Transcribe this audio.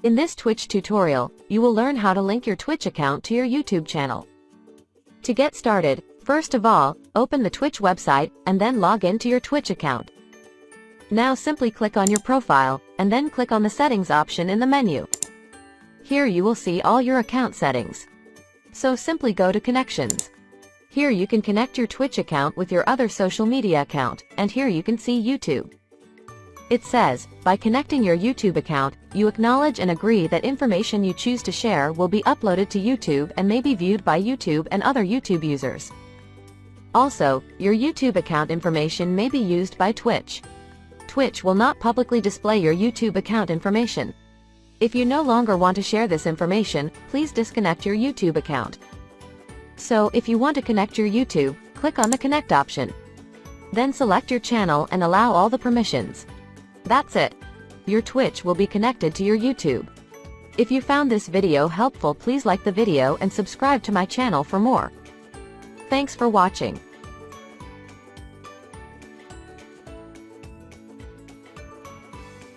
In this Twitch tutorial, you will learn how to link your Twitch account to your YouTube channel. To get started, first of all, open the Twitch website, and then log into your Twitch account. Now simply click on your profile, and then click on the settings option in the menu. Here you will see all your account settings. So simply go to connections. Here you can connect your Twitch account with your other social media account, and here you can see YouTube. It says, by connecting your YouTube account, you acknowledge and agree that information you choose to share will be uploaded to YouTube and may be viewed by YouTube and other YouTube users. Also, your YouTube account information may be used by Twitch. Twitch will not publicly display your YouTube account information. If you no longer want to share this information, please disconnect your YouTube account. So, if you want to connect your YouTube, click on the Connect option. Then select your channel and allow all the permissions. That's it. Your Twitch will be connected to your YouTube. If you found this video helpful, please like the video and subscribe to my channel for more. Thanks for watching.